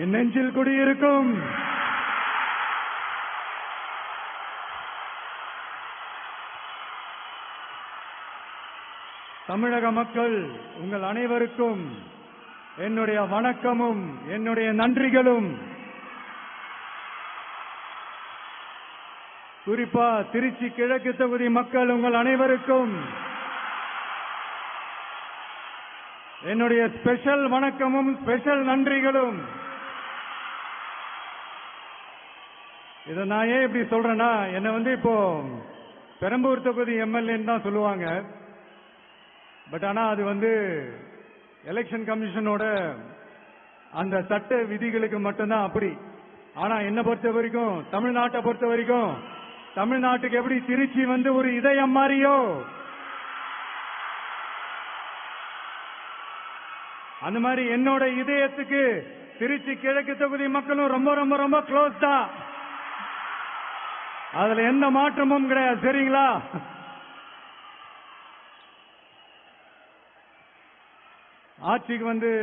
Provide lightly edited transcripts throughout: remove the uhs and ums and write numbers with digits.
என் நெஞ்சில் குடியிருக்கும் தமிழக மக்கள் உங்கள் அனைவருக்கும் என்னுடைய வணக்கமும் என்னுடைய நன்றிகளும். குறிப்பா திருச்சி கிழக்கு தொகுதி மக்கள் உங்கள் அனைவருக்கும் என்னுடைய ஸ்பெஷல் வணக்கமும் ஸ்பெஷல் நன்றிகளும். இதை நான் ஏன் இப்படி சொல்றேன்னா, என்ன இப்போ பெரம்பூர் தொகுதி எம்எல்ஏன்னு தான் சொல்லுவாங்க. பட் ஆனா அது எலெக்ஷன் கமிஷனோட அந்த சட்ட விதிகளுக்கு மட்டும்தான் அப்படி. ஆனா என்ன பொறுத்த வரைக்கும், தமிழ்நாட்டை பொறுத்த வரைக்கும், தமிழ்நாட்டுக்கு எப்படி திருச்சி ஒரு இதயம் மாறியோ, அந்த மாதிரி என்னோட இதயத்துக்கு திருச்சி கிழக்கு தொகுதி மக்களும் ரொம்ப ரொம்ப ரொம்ப க்ளோஸ் தான். அதுல எந்த மாற்றமும் கிடையாது. சரிங்களா? ஆட்சிக்கு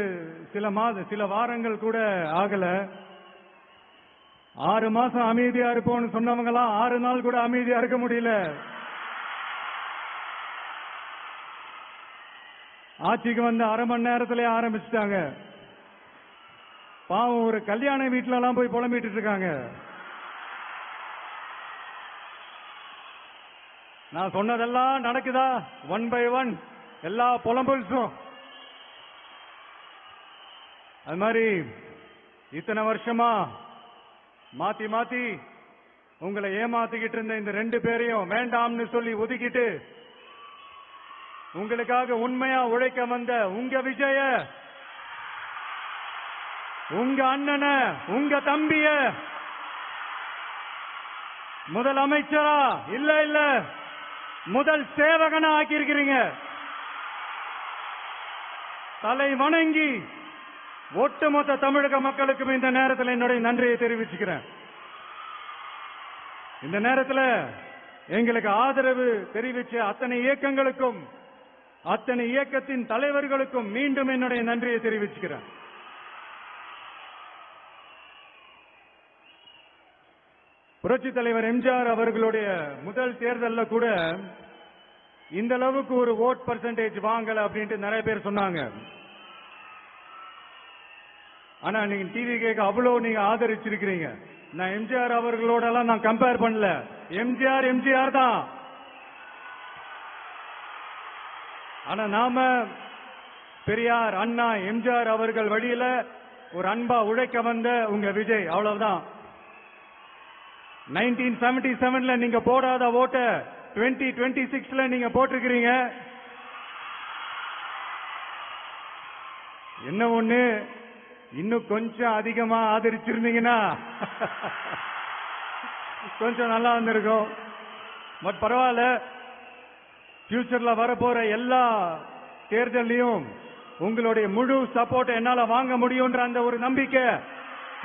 சில வாரங்கள் கூட ஆகல. 6 மாசம் அமைதியா இருப்போம்னு சொன்னவங்களாம் 6 நாள் கூட அமைதியா இருக்க முடியல. ஆட்சிக்கு அரை மணி நேரத்திலே ஆரம்பிச்சுட்டாங்க. பாவம், ஒரு கல்யாண வீட்டுல எல்லாம் போய் புலம்பிட்டு இருக்காங்க. நான் சொன்னதெல்லாம் நடக்குதா? 1 by 1 எல்லா புலம்பல்ஸும். அது மாதிரி இத்தனை வருஷமா மாத்தி மாத்தி உங்களை ஏமாத்திக்கிட்டு இருந்த இந்த 2 பேரையும் வேண்டாம்னு சொல்லி ஒதுக்கிட்டு உங்களுக்காக உண்மையா உழைக்க வந்த உங்க விஜய, உங்க அண்ணன, உங்க தம்பிய முதல் அமைச்சரா இல்ல முதல் சேவகனா ஆக்கியிருக்கிறீங்க. தலை வணங்கி ஒட்டுமொத்த தமிழக மக்களுக்கும் இந்த நேரத்தில் என்னுடைய நன்றியை தெரிவிச்சுக்கிறேன். இந்த நேரத்தில் எங்களுக்கு ஆதரவு தெரிவிச்ச அத்தனை இயக்கங்களுக்கும், அத்தனை இயக்கத்தின் தலைவர்களுக்கும் மீண்டும் என்னுடைய நன்றியை தெரிவிச்சுக்கிறேன். புரட்சி தலைவர் எம்ஜிஆர் அவர்களுடைய முதல் தேர்தலில் கூட இந்த அளவுக்கு ஒரு ஓட் பர்சன்டேஜ் வாங்கல அப்படின்ட்டு நிறைய பேர் சொன்னாங்க. ஆனா நீங்க டிவி கேட்க அவ்வளவு நீங்க ஆதரிச்சிருக்கிறீங்க. நான் எம்ஜிஆர் அவர்களோட எல்லாம் நான் கம்பேர் பண்ணல. எம்ஜிஆர் தான். ஆனா நாம பெரியார், அண்ணா, எம்ஜிஆர் அவர்கள் வழியில ஒரு அன்பா உழைக்க வந்த உங்க விஜய், அவ்வளவுதான். 1977ல நீங்க போடாத ஓட்ட 2026ல நீங்க போட்டிருக்கிறீங்க. என்ன ஒண்ணு, இன்னும் கொஞ்சம் அதிகமா ஆதரிச்சிருந்தீங்கன்னா கொஞ்சம் நல்லா இருந்திருக்கும். பட் பரவாயில்ல, ஃபியூச்சர்ல வரப்போற எல்லா தேர்தலையும் உங்களுடைய முழு சப்போர்ட் என்னால வாங்க முடியும்ன்ற அந்த ஒரு நம்பிக்கை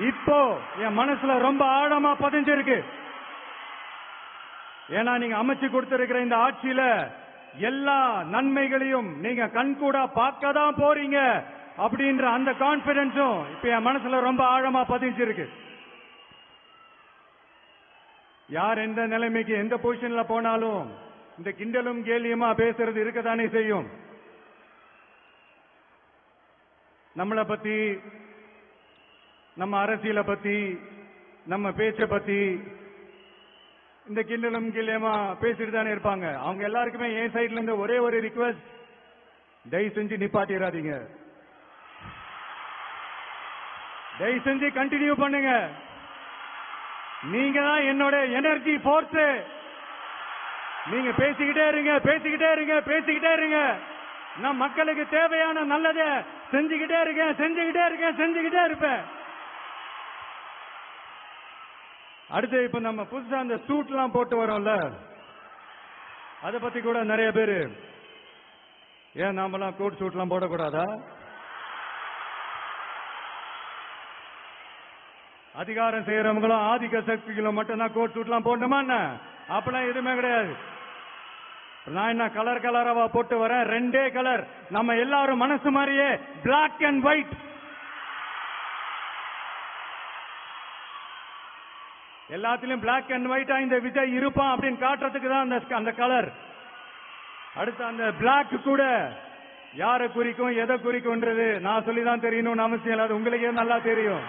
இப்போ என் மனசுல ரொம்ப ஆழமா பதிஞ்சிருக்கு. ஏன்னா நீங்க அமைச்சு கொடுத்திருக்கிற இந்த ஆட்சியில எல்லா நன்மைகளையும் நீங்க கண்கூடா பார்க்க தான் போறீங்க அப்படின்ற அந்த கான்பிடன்ஸும் இப்ப என் மனசுல ரொம்ப ஆழமா பதிஞ்சிருக்கு. யார் எந்த நிலைமைக்கு எந்த பொசிஷன்ல போனாலும் இந்த கிண்டலும் கேலியுமா பேசுறது இருக்கத்தானே செய்யும். நம்மளை பத்தி, நம்ம அரசியலை பத்தி, நம்ம பேச்சை பத்தி இந்த கிண்டலும் கேலியுமா பேசிட்டு தானே இருப்பாங்க. அவங்க எல்லாருக்குமே என் சைட்ல இருந்து ஒரே ஒரு ரிக்வெஸ்ட், தயவு செஞ்சு நிப்பாட்டிடாதீங்க. தயவு செஞ்சு கண்டினியூ பண்ணுங்க. நீங்க தான் என்னோட எனர்ஜி ஃபோர்ஸ். நீங்க பேசிக்கிட்டே இருங்க. நான் மக்களுக்கு தேவையான நல்லதை செஞ்சுக்கிட்டே இருப்பேன். அடுத்து இப்ப நம்ம புதுசா அந்த சூட் எல்லாம் போட்டு வரோம்ல, அதை பத்தி கூட நிறைய பேரு, ஏன் நாமெல்லாம் கோட் சூட் எல்லாம் போடக்கூடாதா? அதிகாரம் செய்யறவங்களும் ஆதிக்க சக்திகளும் மட்டும்தான் கோட் சூட் எல்லாம் போடணுமா? அப்பெல்லாம் எதுவுமே கிடையாது. நான் என்ன கலர் கலராவா போட்டு வரேன்? 2 கலர். நம்ம எல்லாரும் மனசு மாதிரியே பிளாக் அண்ட் ஒயிட். எல்லாத்திலும் பிளாக் அண்ட் ஒயிட்டா இந்த விஜய் இருப்பான் அப்படின்னு காட்டுறதுக்கு தான் அந்த கலர். அடுத்து அந்த பிளாக் கூட யாரை குறிக்கும் எதை குறிக்கும்ன்றது நான் சொல்லிதான் தெரியணும்னு அவசியம் இல்லை, அது உங்களுக்கே நல்லா தெரியும்.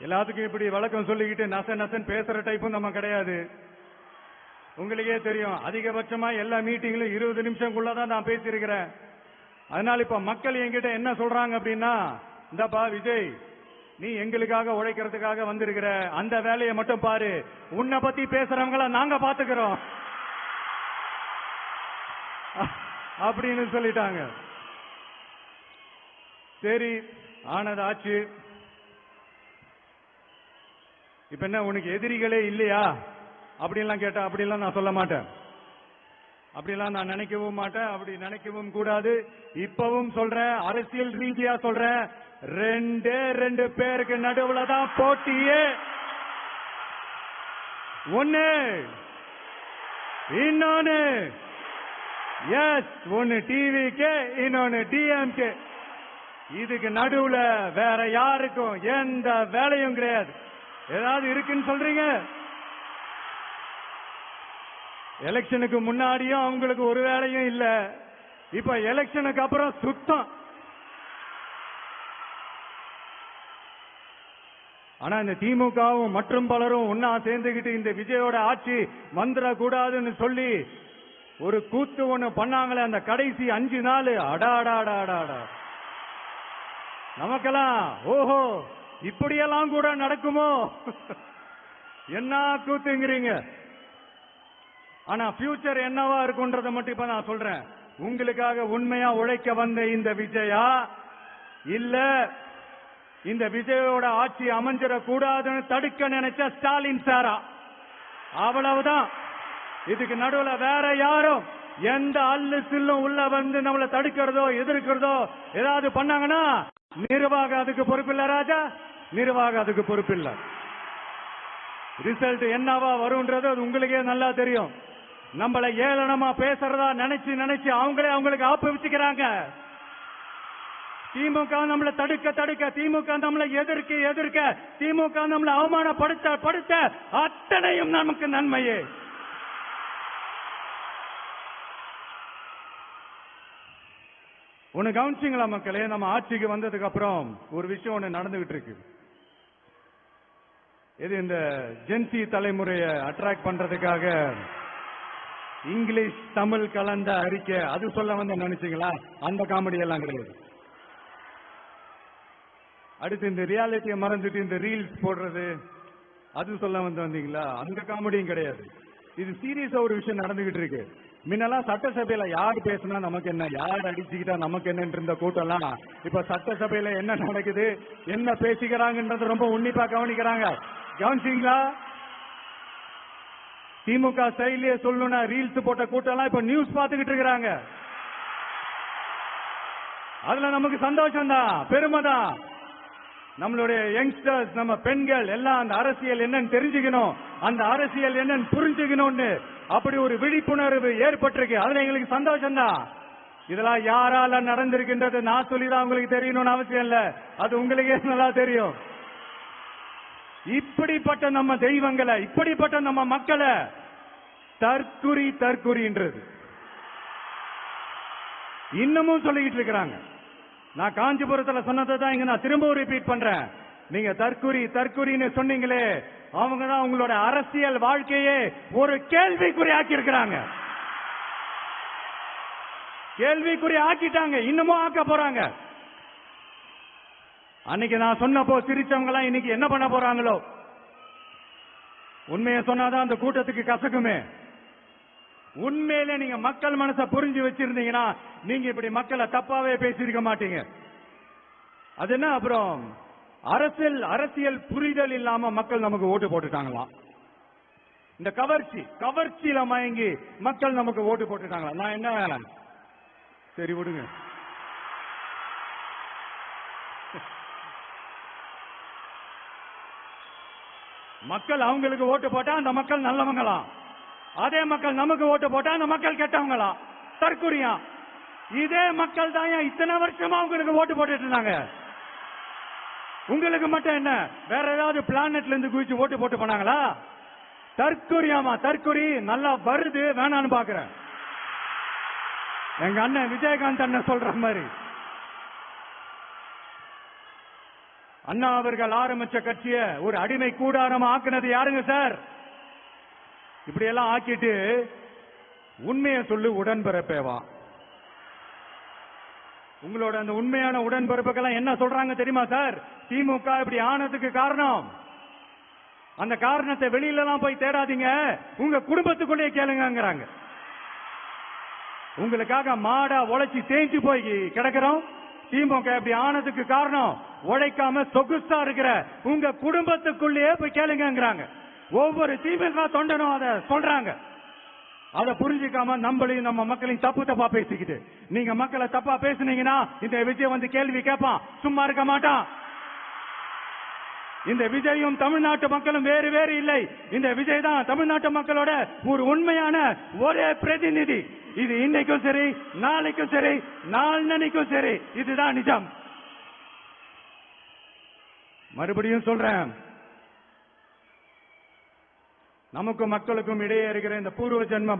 எல்லாத்துக்கும் இப்படி வழக்கம் சொல்லிக்கிட்டு நசன் பேசுற டைப்பும் நம்ம கிடையாது, உங்களுக்கே தெரியும். அதிகபட்சமா எல்லா மீட்டிங்லும் 20 நிமிஷம்குள்ளதான் நான் பேசியிருக்கிறேன். அதனால இப்ப மக்கள் என்கிட்ட என்ன சொல்றாங்க அப்படின்னா, இந்தப்பா விஜய், நீ எங்களுக்காக உழைக்கிறதுக்காக வந்திருக்கிற, அந்த வேலையை மட்டும் பாரு, உன்னை பத்தி பேசுறவங்கள நாங்க பாத்துக்கிறோம் அப்படின்னு சொல்லிட்டாங்க. சரி, ஆனது ஆச்சு. இப்ப என்ன உனக்கு எதிரிகளே இல்லையா அப்படின்லாம் கேட்டா, அப்படிலாம் நான் சொல்ல மாட்டேன், அப்படிலாம் நான் நினைக்கவும் மாட்டேன், அப்படி நினைக்கவும் கூடாது. இப்பவும் சொல்றேன், அரசியல் ரீதியா சொல்றேன், 2 பேருக்கு நடுவுல தான் போட்டியே. ஒன்னு இன்னொன்னு எஸ், ஒன்னு டிவிக்கு, இன்னொன்னு டிஎம்கே. இதுக்கு நடுவுல வேற யாருக்கும் எந்த வேலையும் கிடையாது. ஏதாவது இருக்குன்னு சொல்றீங்க? எலெக்ஷனுக்கு முன்னாடியும் அவங்களுக்கு ஒரு வேலையும் இல்ல, இப்ப எலெக்ஷனுக்கு அப்புறம் சுத்தம். ஆனா இந்த திமுகவும் மற்றும் பலரும் ஒன்னா சேர்ந்துகிட்டு இந்த விஜயோட ஆட்சி வந்துடக்கூடாதுன்னு சொல்லி ஒரு கூத்து ஒண்ணு பண்ணாங்களே, அந்த கடைசி 5 நாள், அடாடாடாடா, நமக்கெல்லாம் ஓஹோ இப்படியெல்லாம் கூட நடக்குமோ என்ன கூத்துங்கிறீங்க. ஆனா ஃபியூச்சர் என்னவா இருக்கும்ன்றத மட்டும் இப்ப நான் சொல்றேன். உங்களுக்காக உண்மையா உழைக்க வந்த இந்த விஜயா, இல்ல இந்த விஜயோட ஆட்சி அமைஞ்சிட கூடாதுன்னு தடுக்க நினைச்ச ஸ்டாலின் சாரா, அவ்வளவுதான். இதுக்கு நடுவுல வேற யாரும் எந்த அல்லு சில்லும் உள்ள வந்து நம்மளை தடுக்கிறதோ எதிர்க்கிறதோ ஏதாவது பண்ணாங்கன்னா நிர்வாகம் அதுக்கு பொறுப்பில்லை ராஜா, நிர்வாகம் அதுக்கு பொறுப்பில்லை. ரிசல்ட் என்னவா வரும்ன்றது அது உங்களுக்கே நல்லா தெரியும். நம்மளை ஏளனமா பேசுறதா நினைச்சு அவங்களுக்கு ஆப்பு வச்சுக்கிறாங்க. திமுக நம்மளை தடுக்க, திமுக நம்மளை எதிர்க்க, திமுக நம்மளை அவமானப்படுத்த அத்தனையும் நமக்கு நன்மையே. ஒன்னு கவனிச்சிங்களா மக்களே, நம்ம ஆட்சிக்கு வந்ததுக்கு அப்புறம் ஒரு விஷயம் ஒண்ணு நடந்துகிட்டு இருக்கு. இது இந்த ஜென்சி தலைமுறையை அட்ராக்ட் பண்றதுக்காக இங்கிலீஷ் தமிழ் கலந்த அறிக்கை, அது சொல்ல வந்து நினைச்சீங்களா? அந்த காமெடி எல்லாம் கிடையாது. அடுத்து இந்த ரியாலிட்டியை மறந்துட்டு இந்த ரீல்ஸ் போடுறது, அது சொல்ல வந்தீங்களா? அந்த காமெடியும் கிடையாது. இது சீரியஸா ஒரு விஷயம் நடந்துகிட்டு இருக்கு. முன்னெல்லாம் சட்டசபையில யார் பேசினா நமக்கு என்ன, யார் அடிச்சுக்கிட்டா நமக்கு என்னன்னு இருந்த கூட்டம்லாம் இப்ப சட்டசபையில என்ன நடக்குது, என்ன பேசிக்கிறாங்கன்றது ரொம்ப உன்னிப்பா கவனிக்கிறாங்க. கவனிச்சீங்களா? திமுக ஸ்டைலே சொல்லணும்னா ரீல்ஸ் போட்ட கூட்டம்லாம் இப்ப நியூஸ் பார்த்துக்கிட்டு இருக்கிறாங்க. அதுல நமக்கு சந்தோஷம் தான், பெருமை தான். நம்மளுடைய யங்ஸ்டர்ஸ், நம்ம பெண்கள் எல்லாம் அந்த அரசியல் என்னன்னு தெரிஞ்சுக்கணும், அந்த அரசியல் என்னன்னு புரிஞ்சுக்கணும்னு அப்படி ஒரு விழிப்புணர்வு ஏற்பட்டிருக்கு. அதுல எங்களுக்கு சந்தோஷம் தான். இதெல்லாம் யாரால நடந்திருக்கின்றது நான் சொல்லிதான் உங்களுக்கு தெரியணும்னு அவசியம் இல்ல, அது உங்களுக்கே நல்லா தெரியும். இப்படிப்பட்ட நம்ம தெய்வங்களை, இப்படிப்பட்ட நம்ம மக்களை தற்குறின்றது இன்னமும் சொல்லிக்கிட்டு இருக்கிறாங்க. நான் காஞ்சிபுரத்தில் சொன்னதை தான் இங்க நான் திரும்பவும் ரிப்பீட் பண்றேன். நீங்க தற்குறின்னு சொன்னீங்களே, அவங்க தான் உங்களோட அரசியல் வாழ்க்கையே ஒரு கேள்விக்குறி ஆக்கி இருக்கிறாங்க. கேள்விக்குறி ஆக்கிட்டாங்க, இன்னமும் ஆக்க போறாங்க. அன்னைக்கு நான் சொன்னப்போ சிரிச்சவங்க எல்லாம் இன்னைக்கு என்ன பண்ண போறாங்களோ. உண்மையை சொன்னாதான் அந்த கூட்டத்துக்கு கசக்குமே. உண்மையிலே நீங்க மக்கள் மனசை புரிஞ்சு வச்சிருந்தீங்கன்னா நீங்க இப்படி மக்களை தப்பாவே பேசியிருக்க மாட்டீங்க. அது என்ன, அப்புறம் அரசியல் புரிதல் இல்லாம மக்கள் நமக்கு ஓட்டு போட்டுட்டாங்களாம். இந்த கவர்ச்சியில மயங்கி மக்கள் நமக்கு ஓட்டு போட்டுட்டாங்களா? நான் என்ன, சரி விடுங்க. மக்கள் அவங்களுக்கு ஓட்டு போட்டா அந்த மக்கள் நல்லவங்களாம், அதே மக்கள் நமக்கு ஓட்டு போட்டா அந்த மக்கள் கெட்டவங்களா, தற்குறியா. இதே மக்கள் தான் இத்தனை வருஷமா அவங்களுக்கு ஓட்டு போட்டுட்டு இருந்தாங்க. உங்களுக்கு மட்டும் என்ன, வேற ஏதாவது பிளானட்ல இருந்து குதிச்சு ஓட்டு போட்டு போனாங்களா? தற்கொலையாமா, தற்கொலை நல்லா வருது, வேணான்னு பாக்குறேன். எங்க அண்ணன் விஜயகாந்த் அண்ணன் சொல்ற மாதிரி, அண்ணா அவர்கள் ஆரம்பிச்ச கட்சிய ஒரு அடிமை கூடாரமா ஆக்குனது யாருங்க சார்? இப்படி எல்லாம் ஆக்கிட்டு உண்மையை சொல்லு உடன்பிறப்பேவா. உங்களோட அந்த உண்மையான உடன்பிறப்புக்கெல்லாம் என்ன சொல்றாங்க தெரியுமா சார்? திமுக இப்படி ஆனதுக்கு காரணம், அந்த காரணத்தை வெளியில எல்லாம் போய் தேடாதீங்க, உங்க குடும்பத்துக்குள்ளே கேளுங்கிறாங்க. உங்களுக்காக மாடா உழைச்சி தேஞ்சு போய் கிடக்கிறோம். திமுக இப்படி ஆனதுக்கு காரணம் உழைக்காம சொகுசா இருக்கிற உங்க குடும்பத்துக்குள்ளேயே போய் கேளுங்கிறாங்க. ஒவ்வொரு திமுக தொண்டனும் அதை சொல்றாங்க. அதை புரிஞ்சுக்காம நம்மளையும் நம்ம மக்களையும் தப்பா பேசிக்கிட்டு, நீங்க மக்களை தப்பா பேசுனீங்கன்னா இந்த விஜய் வந்து கேள்வி கேட்பான், சும்மா இருக்க மாட்டான். இந்த விஜயும் தமிழ்நாட்டு மக்களும் வேறு வேறு இல்லை. இந்த விஜய் தான் தமிழ்நாட்டு மக்களோட ஒரு உண்மையான ஒரே பிரதிநிதி. இது இன்னைக்கும் சரி, நாளைக்கும் சரி, நாளன்னைக்கும் சரி, இதுதான் நிஜம். மறுபடியும் சொல்றேன், நமக்கும் மக்களுக்கும் இடையே இருக்கிற இந்த பூர்வ ஜென்ம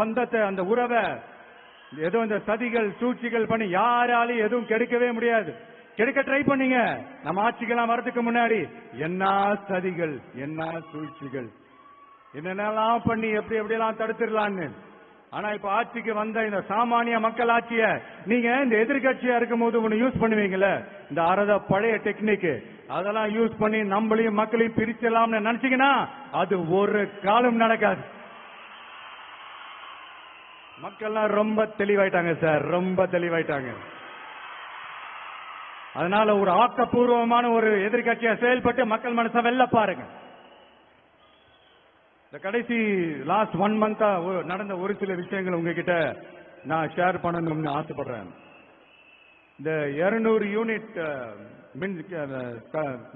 பந்தத்தை, அந்த உறவை ஏதோ இந்த சதிகள் சூழ்ச்சிகள் பண்ணி யாராலையும் எதுவும் கெடுக்கவே முடியாது. கெடுக்க ட்ரை பண்ணீங்க. நம்ம ஆட்சிக்கெல்லாம் வரதுக்கு முன்னாடி என்ன சதிகள், என்ன சூழ்ச்சிகள், என்னென்னலாம் பண்ணி எப்படி எப்படியெல்லாம் தடுத்துடலான்னு. ஆனா இப்ப ஆட்சிக்கு வந்த இந்த சாமானிய மக்கள் ஆட்சிய நீங்க இந்த எதிர்கட்சியா இருக்கும் போது ஒண்ணு யூஸ் பண்ணுவீங்கல்ல, இந்த பழைய டெக்னிக், அதெல்லாம் யூஸ் பண்ணி நம்மளையும் மக்களையும் பிரிச்சலாம்னு நினைச்சீங்கன்னா அது ஒரு காலம் நடக்காது. மக்கள்லாம் ரொம்ப தெளிவாயிட்டாங்க சார், ரொம்ப தெளிவாயிட்டாங்க. அதனால ஒரு ஆக்கப்பூர்வமான ஒரு எதிர்கட்சியா செயல்பட்டு மக்கள் மனசை வெல்ல பாருங்க. இந்த கடைசி லாஸ்ட் 1 மந்தா நடந்த ஒரு சில விஷயங்கள் உங்ககிட்ட நான் ஷேர் பண்ணணும்னு ஆசைப்படுறேன். இந்த 200 யூனிட்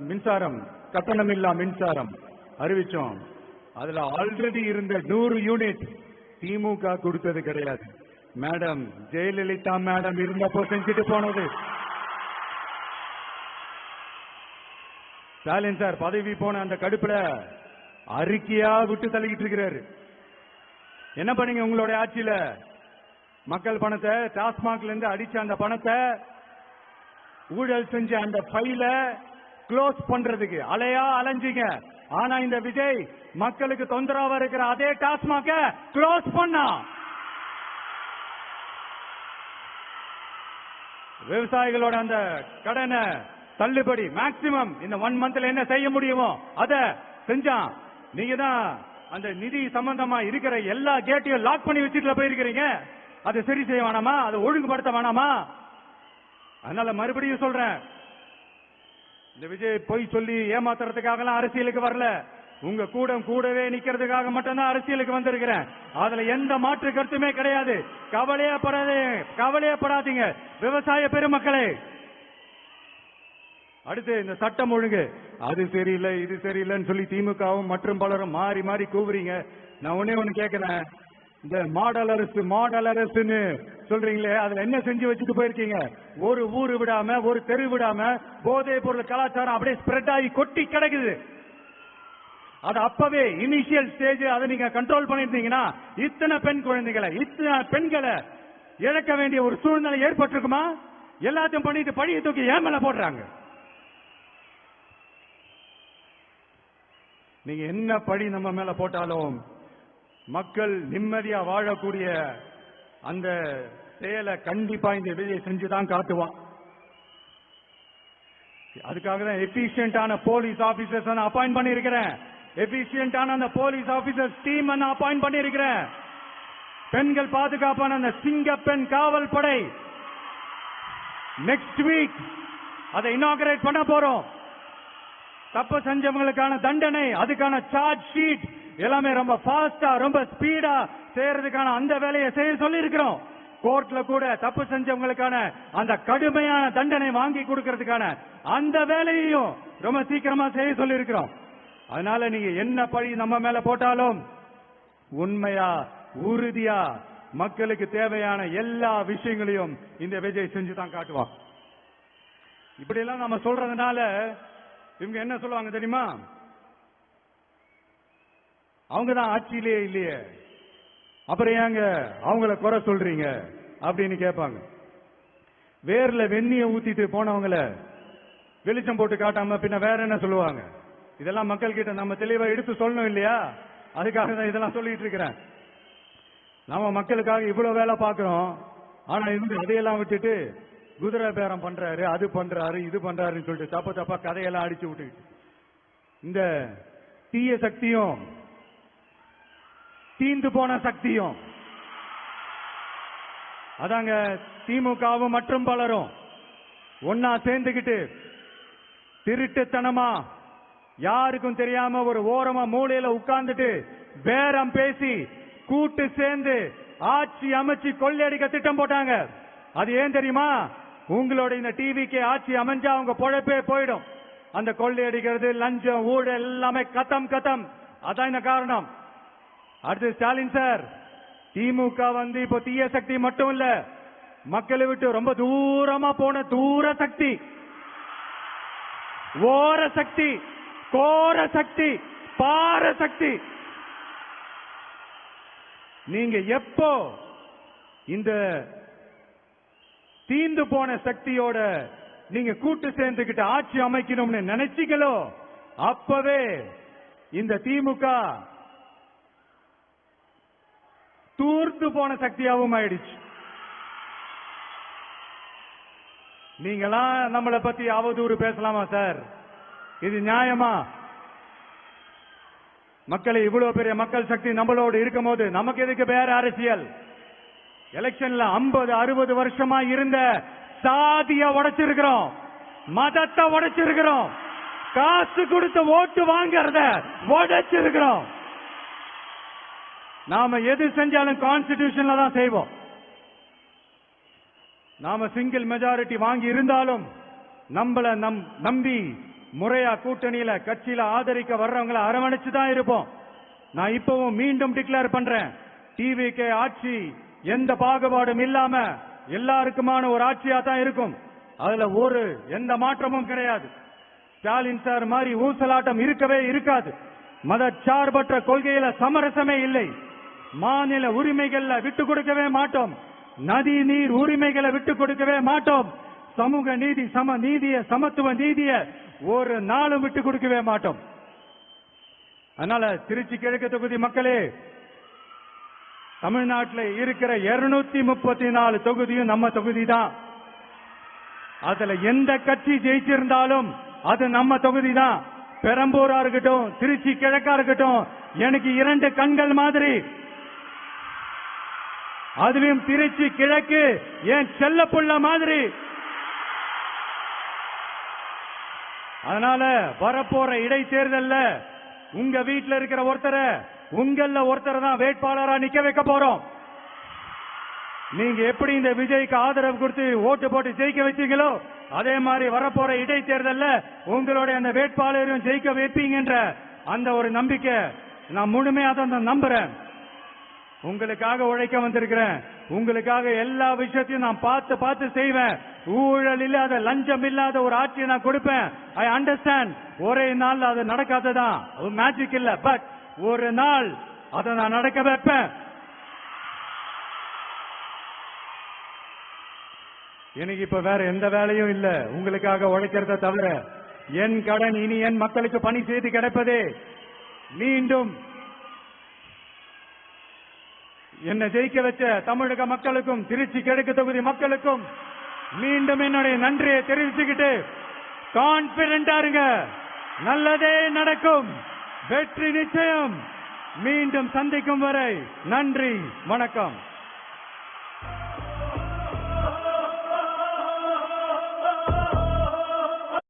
மின்சாரம், கட்டணமில்லா மின்சாரம் அறிவிச்சோம். அதுல ஆல்ரெடி இருந்த 100 யூனிட் திமுக கொடுத்தது கிடையாது. மேடம் ஜெயலலிதா மேடம் இருந்தப்போ செஞ்சுட்டு போனது. ஸ்டாலின் சார் பதவி போன அந்த கடுப்புல அறிக்கையா விட்டு தள்ளிக்கிட்டு இருக்கிறாரு. என்ன பண்ணீங்க உங்களுடைய ஆட்சியில? மக்கள் பணத்தை, டாஸ்மாக்ல இருந்து அடிச்ச அந்த பணத்தை, ஊழல் செஞ்ச அந்த ஃபைல க்ளோஸ் பண்றதுக்கு அலையா அலைஞ்சிங்க. ஆனா இந்த விஜய் மக்களுக்கு தொந்தரவா இருக்கிற அதே டாஸ்மாக க்ளோஸ் பண்ணா. விவசாயிகளோட அந்த கடனை தள்ளுபடி மேக்சிமம் இந்த 1 மந்த்ல என்ன செய்ய முடியுமோ அத செஞ்சான். நீங்க தான் அந்த நிதி சம்பந்தமா இருக்கிற எல்லா கேட்டையும் லாக் பண்ணி வச்சுட்டு போயிருக்கிறீங்க. அதை சரி செய்ய வேணாமா? அதை ஒழுங்குபடுத்த வேணாமா? அதனால மறுபடியும் சொல்றேன், இந்த விஜய் பொய் சொல்லி ஏமாத்துறதுக்காக எல்லாம் அரசியலுக்கு வரல. உங்க கூடவே நிக்கிறதுக்காக மட்டும்தான் அரசியலுக்கு வந்திருக்கிறேன். அதுல எந்த மாற்று கருத்துமே கிடையாது. கவலையப்படாதீங்க விவசாய பெருமக்களே. அடுத்து இந்த சட்டம் ஒழுங்கு, அது சரியில்லை இது சரியில்லைன்னு சொல்லி திமுகவும் மற்றும் பலரும் மாறி மாறி கூவுறீங்க. நான் ஒண்ணு கேட்கிறேன், இந்த மாடல் அரசுன்னு சொல்றீங்களே, அதுல என்ன செஞ்சு வச்சுட்டு போயிருக்கீங்க? ஒரு ஊரு விடாம, ஒரு தெரு விடாம போதை பொருள் கலாச்சாரம் அப்படியே ஸ்ப்ரெட் ஆகி கொட்டி கிடக்குது. அது அப்பவே இனிஷியல் ஸ்டேஜ் அதை நீங்க கண்ட்ரோல் பண்ணிருந்தீங்கன்னா இத்தனை பெண் குழந்தைகளை, இத்தனை பெண்களை இழக்க வேண்டிய ஒரு சூழ்நிலை ஏற்பட்டிருக்குமா? எல்லாத்தையும் பண்ணிட்டு பழியை தூக்கி ஏன் மேல போடுறாங்க. நீங்க என்ன பழி நம்ம மேல போட்டாலும் மக்கள் நிம்மதியா வாழக்கூடிய அந்த செயலை கண்டிப்பா இந்த விஜய் செஞ்சுதான் காட்டுவான். அதுக்காக தான் எபிஷியன்டான போலீஸ் ஆபீசர்ஸ் அப்பாயிண்ட் பண்ணிருக்கிறேன். எபிஷியன்டான அந்த போலீஸ் ஆபீசர்ஸ் டீம் அப்பாயிண்ட் பண்ணிருக்கிறேன். பெண்கள் பாதுகாப்பான அந்த சிங்க பெண் காவல் படை நெக்ஸ்ட் வீக் அதை இனாகரேட் பண்ண போறோம். தப்பு செஞ்சவங்களுக்கான தண்டனை, அதுக்கான சார்ஜ் ஷீட் எல்லாமே ரொம்ப ஃபாஸ்டா, ரொம்ப ஸ்பீடா செய்யறதுக்கான அந்த வேலையை செய்ய சொல்லி இருக்கிறோம். கோர்ட்ல கூட தப்பு செஞ்சவங்களுக்கான அந்த கடுமையான தண்டனை வாங்கி கொடுக்கிறதுக்கான அந்த வேலையையும் ரொம்ப சீக்கிரமா செய்ய சொல்லி இருக்கிறோம். அதனால நீங்க என்ன பழி நம்ம மேல போட்டாலும் உண்மையா உறுதியா மக்களுக்கு தேவையான எல்லா விஷயங்களையும் இந்த விஜய் செஞ்சு தான் காட்டுவான். இப்படி எல்லாம் நம்ம சொல்றதுனால இவங்க என்ன சொல்லுவாங்க தெரியுமா? அவங்க தான் ஆட்சியிலே இல்லையே, அப்புறம் ஏங்க அவங்கள குறை சொல்றீங்க அப்படின்னு கேட்பாங்க. வேர்ல வெந்நிய ஊத்திட்டு போனவங்கள வெளிச்சம் போட்டு காட்டாம பின்ன வேற என்ன சொல்லுவாங்க? இதெல்லாம் மக்கள் கிட்ட நம்ம தெளிவா எடுத்து சொல்லணும் இல்லையா? அதுக்காக தான் இதெல்லாம் சொல்லிட்டு இருக்கிறேன். நாம மக்களுக்காக இவ்வளவு வேலை பார்க்கிறோம். ஆனா இவங்க அதையெல்லாம் விட்டுட்டு குதிரை பேரம் பண்றாரு, அது பண்றாரு, இது பண்றாருன்னு சொல்லிட்டு தப்ப தப்பா கதையெல்லாம் அடிச்சு விட்டுக்கிட்டு இந்த தீய சக்தியும் தீந்து போன சக்தியும் அதாங்க திமுகவும் மற்றும் பலரும் ஒன்னா சேர்ந்துகிட்டு திருட்டுத்தனமா யாருக்கும் தெரியாம ஒரு ஓரமா மூலையில உட்கார்ந்துட்டு பேரம் பேசி கூட்டு சேர்ந்து ஆட்சி அமைச்சு கொள்ளையடிக்க திட்டம் போட்டாங்க. அது ஏன் தெரியுமா? உங்களோட இந்த டிவிக்கு ஆட்சி அமைஞ்சா அவங்க பொழப்பே போயிடும். அந்த கொள்ளையடிக்கிறது, லஞ்சம், ஊழல் எல்லாமே கத்தம் கத்தம். அதான் இந்த காரணம். அடுத்து ஸ்டாலின் சார், திமுக இப்போ தீய சக்தி மட்டும் இல்ல, மக்களை விட்டு ரொம்ப தூரமா போன தூர சக்தி, ஓர சக்தி, கோர சக்தி, பார சக்தி. நீங்க எப்போ இந்த தீந்து போன சக்தியோட நீங்க கூட்டு சேர்ந்துகிட்டு ஆட்சி அமைக்கணும்னு நினைச்சீங்களோ அப்பவே இந்த திமுக தூர்த்து போன சக்தியாகவும் ஆயிடுச்சு. நீங்களாம் நம்மளை பத்தி அவதூறு பேசலாமா சார்? இது நியாயமா? மக்களை இவ்வளவு பெரிய மக்கள் சக்தி நம்மளோடு இருக்கும் போது நமக்கு எதுக்கு வேற அரசியல்? எலெக்ஷன்ல 50-60 வருஷமா இருந்த சாதிய உடைச்சிருக்கிறோம், மதத்தை உடைச்சிருக்கிறோம், காசு கொடுத்து ஓட்டு வாங்கறத உடைச்சிருக்கிறோம். நாம எது செஞ்சாலும் கான்ஸ்டிடியூஷன்ல தான் செய்வோம். நாம சிங்கிள் மெஜாரிட்டி வாங்கி இருந்தாலும் நம்மள நம்பி முறையா கூட்டணியில கட்சியில ஆதரிக்க வர்றவங்களை அரவணைச்சு தான் இருப்போம். நான் இப்பவும் மீண்டும் டிக்ளேர் பண்றேன், டிவிகே ஆட்சி எந்த பாகுபாடும் இல்லாம எல்லாருக்குமான ஒரு ஆட்சியா தான் இருக்கும். அதுல எந்த மாற்றமும் கிடையாது. ஸ்டாலின் சார் மாதிரி ஊசலாட்டம் இருக்கவே இருக்காது. மதச்சார்பற்ற கொள்கையில சமரசமே இல்லை. மாநில உரிமைகள்ல விட்டு கொடுக்கவே மாட்டோம். நதி நீர் உரிமைகளை விட்டு கொடுக்கவே மாட்டோம். சமூக நீதி, சம நீதிய, சமத்துவ நீதிய ஒரு நாளும் விட்டு கொடுக்கவே மாட்டோம். அதனால திருச்சி கிழக்கு தொகுதி மக்களே, தமிழ்நாட்டில் இருக்கிற 234 தொகுதியும் நம்ம தொகுதி தான். அதுல எந்த கட்சி ஜெயிச்சிருந்தாலும் அது நம்ம தொகுதி தான். பெரம்பூரா இருக்கட்டும், திருச்சி கிழக்கா இருக்கட்டும், எனக்கு 2 கண்கள் மாதிரி. அதுவும் திருச்சி கிழக்கு என் செல்ல புள்ள மாதிரி. அதனால வரப்போற இடைத்தேர்தல்ல உங்க வீட்டில் இருக்கிற ஒருத்தரை, உங்கள ஒருத்தரை தான் வேட்பாளரா நிக்க வைக்க போறோம். நீங்க எப்படி இந்த விஜய்க்கு ஆதரவு கொடுத்து ஓட்டு போட்டு ஜெயிக்க வச்சீங்களோ அதே மாதிரி வரப்போற இடைத்தேர்தல்ல உங்களுடைய அந்த வேட்பாளரையும் ஜெயிக்க வைப்பீங்கன்ற அந்த ஒரு நம்பிக்கை நான் முழுமையாக தான் நம்புறேன். உங்களுக்காக உழைக்க வந்திருக்கிறேன். உங்களுக்காக எல்லா விஷயத்தையும் நான் பார்த்து பார்த்து செய்வேன். ஊழல் இல்லாத, லஞ்சம் இல்லாத ஒரு ஆட்சியை நான் கொடுப்பேன். I understand. ஒரே நாள் அது நடக்காததான், மேஜிக் இல்ல, பட் ஒரு நாள் அதை நான் நடக்க வைப்பேன். எனக்கு இப்ப வேற எந்த வேலையும் இல்ல, உங்களுக்காக உழைக்கிறத தவிர. என் கடன் இனி என் மக்களுக்கு பணி செய்து கிடைப்பதே. மீண்டும் என்னை ஜெயிக்க வச்ச தமிழக மக்களுக்கும் திருச்சி கிழக்கு தொகுதி மக்களுக்கும் மீண்டும் என்னுடைய நன்றியை தெரிவிச்சுக்கிட்டு கான்பிடண்டா இருங்க, நல்லதே நடக்கும், வெற்றி நிச்சயம். மீண்டும் சந்திக்கும் வரை நன்றி, வணக்கம்.